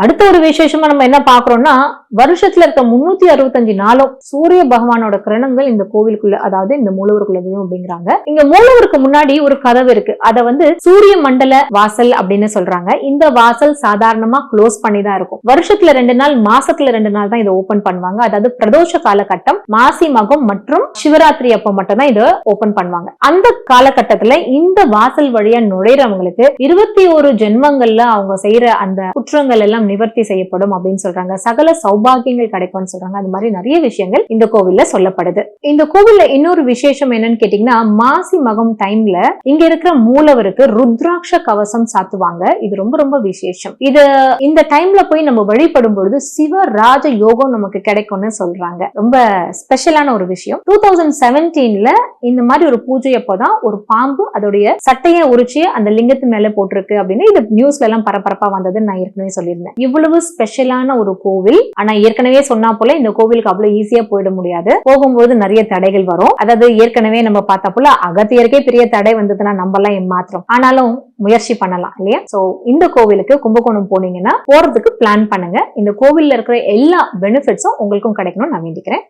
அடுத்த ஒரு விசேஷமா நம்ம என்ன பாக்குறோம்னா, வருஷத்துல இருக்க 365 நாளும் சூரிய பகவானோட கிரணங்கள் இந்த கோவிலுக்குள்ள, அதாவது இந்த மூலவருக்குள்ள விழும் அப்படிங்கிறாங்க. இங்க மூலவருக்கு முன்னாடி ஒரு கதவு இருக்கு. அத சூரிய மண்டல வாசல் அப்படின்னு சொல்றாங்க. இந்த வாசல் சாதாரணமா க்ளோஸ் பண்ணி தான் இருக்கும். வருஷத்துல 2 நாள், மாசத்துல 2 நாள் தான் இதை ஓபன் பண்ணுவாங்க. அதாவது பிரதோஷ காலகட்டம், மாசி மகம் மற்றும் சிவராத்திரி அப்ப மட்டும் தான் இதை ஓபன் பண்ணுவாங்க. அந்த காலகட்டத்துல இந்த வாசல் வழியா நுழைறவங்களுக்கு 21 ஜென்மங்கள்ல அவங்க செய்யற அந்த குற்றங்கள் எல்லாம் நிவர்த்தி செய்யப்படும் அப்படின்னு சொல்றாங்க. சகல சௌபாகியங்கள் கிடைக்கும்னு சொல்றாங்க. அது மாதிரி நிறைய விஷயங்கள் இந்த கோவில்ல சொல்லப்படுது. இந்த கோவில்ல இன்னொரு விசேஷம் என்னன்னு கேட்டீங்கன்னா, மாசி மகம் டைம்ல இங்க இருக்கிற மூலவருக்கு ருத்ராட்ச கவசம் சாத்துவாங்க. இது ரொம்ப ரொம்ப விசேஷம். இது இந்த டைம்ல போய் நம்ம வழிபடும் பொழுது சிவராஜ யோகம் நமக்கு கிடைக்கும்னு சொல்றாங்க. ரொம்ப ஸ்பெஷலான ஒரு விஷயம். 2017ல இந்த மாதிரி ஒரு பூஜை அப்போதான் ஒரு பாம்பு அதோடைய சட்டையை உரிச்சு அந்த லிங்கத்து மேல போட்டிருக்கு அப்படின்னு இது நியூஸ்ல எல்லாம் பரபரப்பா வந்ததுன்னு நான் ஏற்கனவே சொல்லியிருந்தேன். இவ்வளவு ஸ்பெஷலான ஒரு கோவில். ஆனா ஏற்கனவே சொன்னா போல இந்த கோவிலுக்கு அவ்வளவு ஈஸியா போயிட முடியாது. போகும்போது நிறைய தடைகள் வரும். அதாவது ஏற்கனவே நம்ம பார்த்தா போல அகத்தியருக்கே பெரிய தடை வந்ததுன்னா நம்ம எல்லாம் ஏமாத்திரம். ஆனாலும் முயற்சி பண்ணலாம் இல்லையா? சோ இந்த கோவிலுக்கு கும்பகோணம் போனீங்கன்னா போறதுக்கு பிளான் பண்ணுங்க. இந்த கோவில்ல இருக்கிற எல்லா பெனிஃபிட்ஸும் உங்களுக்கும் கிடைக்கணும்னு நான் வேண்டிக்கிறேன்.